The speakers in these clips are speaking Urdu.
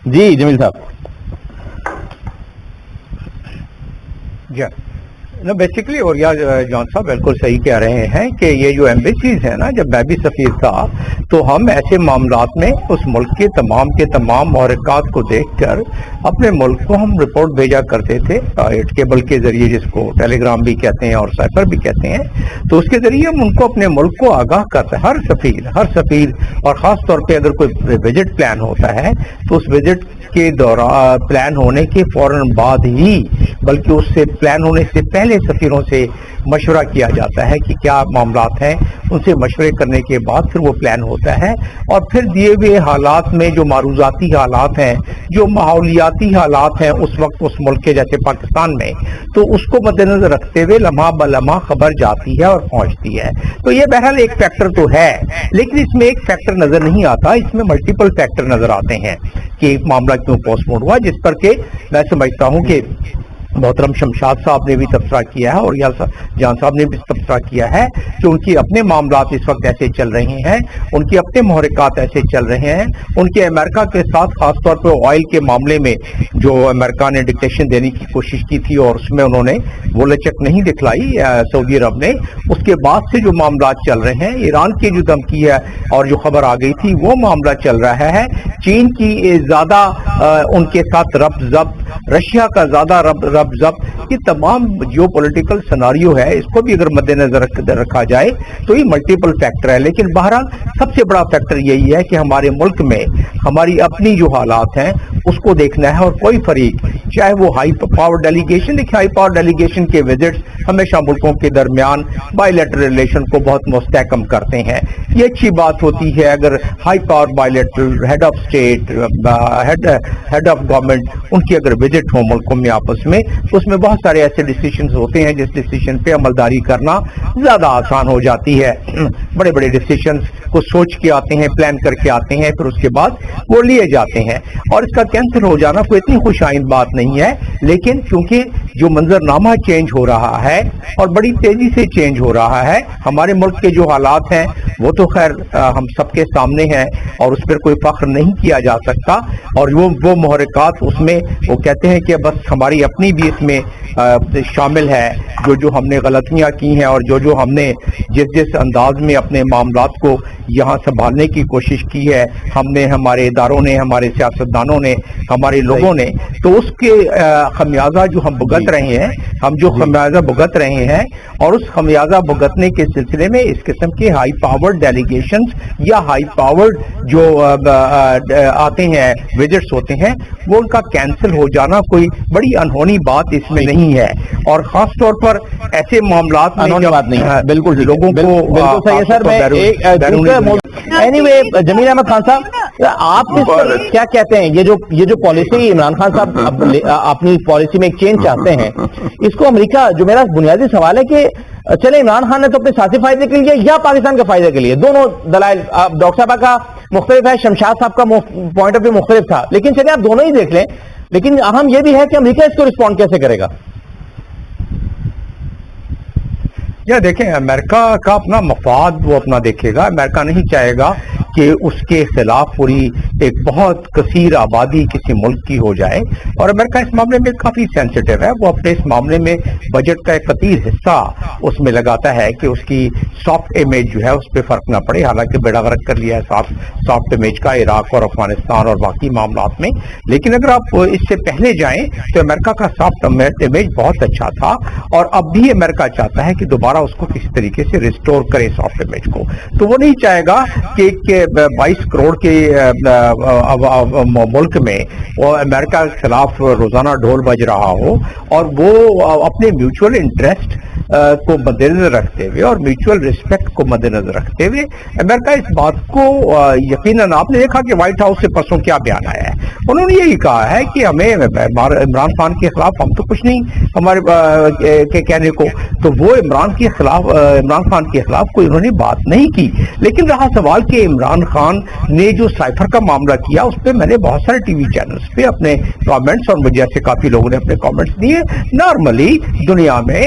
جی جمیل صاحب. بیسیکلی اور جان صاحب بالکل صحیح کہہ رہے ہیں کہ یہ جو ایمبیسیز ہیں نا، جب میں بھی سفیر تھا تو ہم ایسے معاملات میں اس ملک کے تمام محرکات کو دیکھ کر اپنے ملک کو ہم رپورٹ بھیجا کرتے تھے کیبل کے ذریعے، جس کو ٹیلی گرام بھی کہتے ہیں اور سائفر بھی کہتے ہیں. تو اس کے ذریعے ہم ان کو اپنے ملک کو آگاہ کرتے ہیں. ہر سفیر اور خاص طور پہ اگر کوئی وزٹ پلان ہوتا ہے تو اس وزٹ کے دوران پلان ہونے کے فوراً بعد ہی، بلکہ اس سے پلان ہونے سے پہلے سفیروں سے مشورہ کیا جاتا ہے کہ کیا معاملات ہیں. ان سے مشورے کرنے کے بعد پھر وہ پلان ہوتا ہے، اور پھر دیے ہوئے حالات میں جو معروضاتی حالات ہیں، جو ماحولیاتی حالات ہیں اس وقت اس ملک کے جیسے پاکستان میں، تو اس کو مد نظر رکھتے ہوئے لمحہ بلمحہ خبر جاتی ہے اور پہنچتی ہے. تو یہ بہرحال ایک فیکٹر تو ہے، لیکن اس میں ایک فیکٹر نظر نہیں آتا، اس میں ملٹیپل فیکٹر نظر آتے ہیں کہ معاملہ کیوں پوسٹ پون ہوا، جس پر کہ میں سمجھتا ہوں کہ محترم شمشاد صاحب نے بھی تبصرہ کیا ہے اور جان صاحب نے بھی تبصرہ کیا ہے کہ ان کی اپنے معاملات اس وقت ایسے چل رہے ہیں، ان کے اپنے محرکات ایسے چل رہے ہیں. ان کے امریکہ کے ساتھ خاص طور پہ آئل کے معاملے میں جو امریکہ نے ڈکٹیشن دینے کی کوشش کی تھی اور اس میں انہوں نے وہ لچک نہیں دکھلائی سعودی عرب نے، اس کے بعد سے جو معاملات چل رہے ہیں، ایران کی جو دھمکی ہے اور جو خبر آ گئی تھی وہ معاملہ چل رہا ہے. چین کی زیادہ ان کے ساتھ ربط ضبط، رشیا کا زیادہ ربط ضبط، یہ تمام جیو پولیٹیکل سناریو ہے، اس کو بھی اگر مد نظر رکھا جائے تو یہ ملٹیپل فیکٹر ہے. لیکن بہرحال سب سے بڑا فیکٹر یہی ہے کہ ہمارے ملک میں ہماری اپنی جو حالات ہیں اس کو دیکھنا ہے، اور کوئی فریق چاہے وہ ہائی پاور ڈیلیگیشن، دیکھیں ہائی پاور ڈیلیگیشن کے وزٹس ہمیشہ ملکوں کے درمیان بائی لیٹرل ریلیشن کو بہت مستحکم کرتے ہیں. یہ اچھی بات ہوتی ہے اگر high power bilateral head of state, head of government, ان کی اگر وزٹ ہو ملکوں میں آپس میں، تو اس میں بہت سارے ایسے ڈیسیشنز ہوتے ہیں جس ڈیسیشن پہ عملداری کرنا زیادہ آسان ہو جاتی ہے. بڑے بڑے ڈیسیشنز کو سوچ کے آتے ہیں، پلان کر کے آتے ہیں، پھر اس کے بعد وہ لیے جاتے ہیں، اور اس کا کینسل ہو جانا کوئی اتنی خوش آئند بات نہیں ہے. لیکن کیونکہ جو منظرنامہ چینج ہو رہا ہے اور بڑی تیزی سے چینج ہو رہا ہے، ہمارے ملک کے جو حالات ہیں وہ تو خیر ہم سب کے سامنے ہیں اور اس پر کوئی فخر نہیں کیا جا سکتا. اور وہ محرکات اس میں وہ کہتے ہیں کہ بس ہماری اپنی بھی اس میں شامل ہے، جو ہم نے غلطیاں کی ہیں اور جو ہم نے جس انداز میں اپنے معاملات کو یہاں سنبھالنے کی کوشش کی ہے، ہم نے، ہمارے اداروں نے، ہمارے سیاستدانوں نے، ہمارے لوگوں نے، تو اس کے خمیازہ جو ہم بھگت رہے ہیں، اور اس خمیازہ بھگتنے کے سلسلے میں اس قسم کے ہائی پاورڈ ڈیلیگیشنز یا ہائی پاورڈ جو آتے ہیں وزٹس ہوتے ہیں، وہ ان کا کینسل ہو جانا کوئی بڑی انہونی بات اس میں نہیں ہے. اور خاص طور پر ایسے معاملات میں بات نہیں ہے، بالکل لوگوں کو بالکل صحیح ہے. سر میں اینی وے جمیل احمد خان صاحب، آپ کیا کہتے ہیں یہ جو پالیسی عمران خان صاحب اپنی پالیسی میں ایک چینج چاہتے ہیں، اس کو امریکہ، جو میرا بنیادی سوال ہے کہ چلے عمران خان نے تو اپنے سیاسی فائدے کے لیے یا پاکستان کے فائدے کے لیے، دونوں دلائل ڈاکٹر صاحبہ کا مختلف ہے، شمشاد صاحب کا پوائنٹ آف ویو مختلف تھا، لیکن چلے آپ دونوں ہی دیکھ لیں. لیکن اہم یہ بھی ہے کہ امریکہ اس کو رسپونڈ کیسے کرے گا. دیکھیں امریکہ کا اپنا مفاد وہ اپنا دیکھے گا. امریکہ نہیں چاہے گا کہ اس کے خلاف پوری ایک بہت کثیر آبادی کسی ملک کی ہو جائے، اور امریکہ اس معاملے میں کافی سینسیٹیو ہے. وہ اپنے اس معاملے میں بجٹ کا ایک کثیر حصہ اس میں لگاتا ہے کہ اس کی سافٹ امیج جو ہے اس پہ فرق نہ پڑے. حالانکہ بیڑا غرق کر لیا ہے سافٹ امیج کا عراق اور افغانستان اور باقی معاملات میں. لیکن اگر آپ اس سے پہلے جائیں تو امریکہ کا سافٹ امیج بہت اچھا تھا، اور اب بھی امریکہ چاہتا ہے کہ دوبارہ اس کو کسی طریقے سے ریسٹور کرے سافٹ امیج کو. تو وہ نہیں چاہے گا کہ 22 کروڑ کے ملک میں وہ امریکہ کے خلاف روزانہ ڈھول بج رہا ہو، اور وہ اپنے میوچول انٹرسٹ کو مد نظر رکھتے ہوئے اور میوچول ریسپیکٹ کو مد نظر رکھتے ہوئے امریکہ اس بات کو یقیناً، آپ نے دیکھا کہ وائٹ ہاؤس سے پرسوں کیا بیان آیا ہے، انہوں نے یہی کہا ہے کہ ہمیں عمران خان کے خلاف ہم تو کچھ نہیں ہمارے کے کہنے کو، تو وہ عمران خان کے خلاف کوئی انہوں نے بات نہیں کی. لیکن رہا سوال کہ عمران خان نے جو سائفر کا معاملہ کیا، اس پہ میں نے بہت سارے ٹی وی چینلز پہ اپنے کامنٹس، اور مجھے ایسے کافی لوگوں نے اپنے کامنٹس دیے. نارملی دنیا میں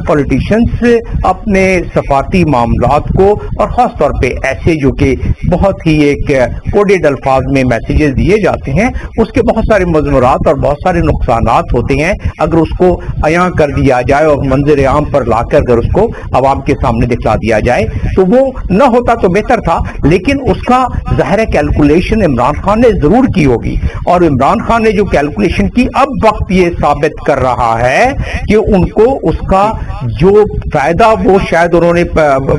پولیٹیشنز اپنے سفارتی معاملات کو، اور خاص طور پہ ایسے جو کہ بہت ہی ایک کوڈیڈ الفاظ میں میسیجز دیے جاتے ہیں اس کے بہت سارے مضمرات اور بہت سارے نقصانات ہوتے ہیں اگر اس کو عیاں کر دیا جائے اور منظر عام پر لا کر اگر اس کو عوام کے سامنے دکھلا دیا جائے تو وہ نہ ہوتا تو بہتر تھا، لیکن اس کا ظاہر کیلکولیشن عمران خان نے ضرور کی ہوگی، اور عمران خان نے جو کیلکولیشن کی اب وقت یہ ثابت کر رہا ہے کہ ان کو اس کا جو فائدہ وہ شاید انہوں نے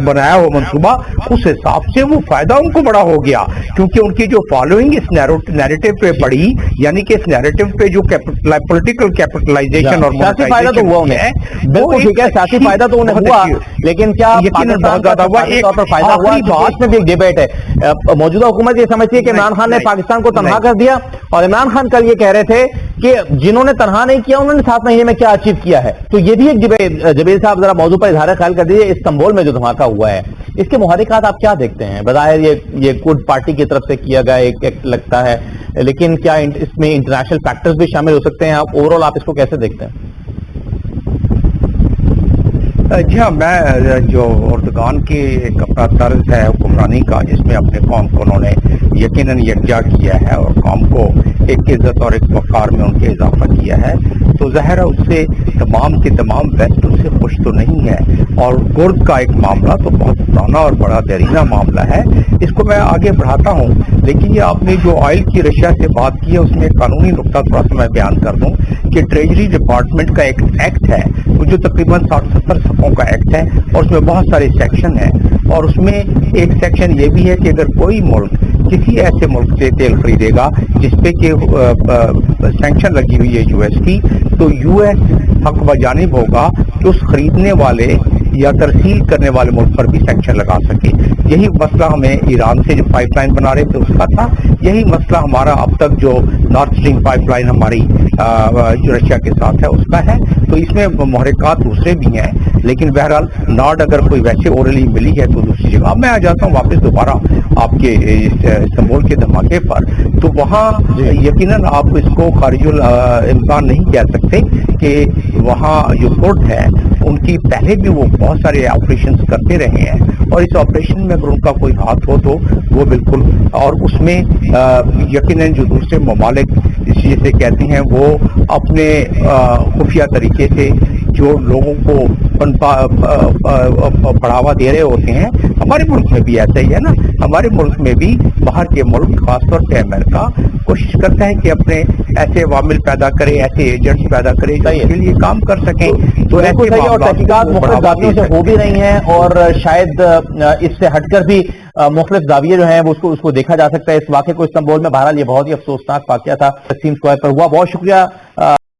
بنایا ہو منصوبہ، اس حساب سے وہ فائدہ ان کو بڑا ہو گیا، کیونکہ ان کی جو فالوئنگ اس نیریٹو پہ پڑی، یعنی کہ اس نیریٹو پہ جو پولیٹیکل کیپٹلائزیشن اور سیاسی فائدہ تو ہوا انہیں، بالکل ٹھیک ہے، سیاسی فائدہ تو انہیں ہوا، لیکن کیا پاکستان کا طور پر فائدہ ہوا؟ اس میں بھی ایک ڈیبیٹ ہے، موجودہ حکومت یہ سمجھتی ہے کہ عمران خان نے پاکستان کو تنہا کر دیا، اور عمران خان کل یہ کہہ رہے تھے کہ جنہوں نے تنہا نہیں کیا انہوں نے 7 مہینے میں کیا اچیو کیا ہے، تو یہ بھی ایک ڈیبیٹ۔ جبیر صاحب ذرا موضوع پر اظہار خیال کر دیجیے، استنبول میں جو دھماکہ ہوا ہے اس کے محرکات آپ کیا دیکھتے ہیں؟ بظاہر یہ کرد پارٹی کی طرف سے کیا گیا ایک ایکٹ لگتا ہے، لیکن کیا اس میں انٹرنیشنل فیکٹرز بھی شامل ہو سکتے ہیں؟ آپ اوورآل آپ اس کو کیسے دیکھتے ہیں؟ جی ہاں، میں جو اردگان کی ایک اپنا طرز ہے حکمرانی کا، جس میں اپنے قوم کو انہوں نے یقیناً یکجا کیا ہے اور قوم کو ایک عزت اور ایک وقار میں ان کے اضافہ کیا ہے، تو ظاہر ہے اس سے تمام کے تمام ویسٹ اس سے خوش تو نہیں ہے، اور کرد کا ایک معاملہ تو بہت پرانا اور بڑا دیرینہ معاملہ ہے، اس کو میں آگے بڑھاتا ہوں، لیکن یہ آپ نے جو آئل کی رشیا سے بات کی ہے اس میں قانونی نقطہ تھوڑا سا میں بیان کر دوں کہ ٹریجری ڈپارٹمنٹ کا ایک ایکٹ ہے جو تقریباً 60-70 صفحوں کا ایکٹ ہے، اور اس میں بہت سارے سیکشن ہیں، اور اس میں ایک سیکشن یہ بھی ہے کہ اگر کوئی ملک کسی ایسے ملک سے تیل خریدے گا جس پہ کہ سینکشن لگی ہوئی ہے یو ایس کی، تو یو ایس حق بجانب ہوگا کہ اس خریدنے والے یا ترسیل کرنے والے ملک پر بھی سینکشن لگا سکے۔ یہی مسئلہ ہمیں ایران سے جو پائپ لائن بنا رہے تھے اس کا تھا، یہی مسئلہ ہمارا اب تک جو نارتھ اسٹریم پائپ لائن ہماری جو رشیا کے ساتھ ہے اس کا ہے، تو اس میں محرکات دوسرے بھی ہیں، لیکن بہرحال ناٹ اگر کوئی ویسے اورلی ملی ہے تو دوسری جگہ۔ میں آ جاتا ہوں واپس دوبارہ آپ کے استنبول کے دھماکے پر، تو وہاں یقیناً آپ اس کو خارج الامکان نہیں کہہ سکتے کہ وہاں جو کرد ہے ان کی پہلے بھی وہ بہت سارے آپریشنز کرتے رہے ہیں، اور اس آپریشن میں اگر ان کا کوئی ہاتھ ہو تو وہ بالکل، اور اس میں یقیناً جو دوسرے ممالک اس چیز سے کہتے ہیں وہ اپنے خفیہ طریقے سے جو لوگوں کو بڑھاوا دے رہے ہوتے ہیں، ہمارے ملک میں بھی ایسا ہی ہے نا، ہمارے ملک میں بھی باہر کے ملک خاص طور پہ امریکہ کوشش کرتا ہے کہ اپنے ایسے عوامل پیدا کرے، ایسے ایجنٹس پیدا کرے جو اس کے لیے کام کر سکیں، تو ایسے اور تحقیقات مختلف زاویوں سے ہو بھی رہی ہیں، اور شاید اس سے ہٹ کر بھی مختلف زاویے جو ہیں وہ اس کو دیکھا جا سکتا ہے۔ اس واقعے کو استنبول میں بہرحال یہ بہت ہی افسوسناک واقعہ تھا، تقسیم اسکوائر پر ہوا۔ بہت شکریہ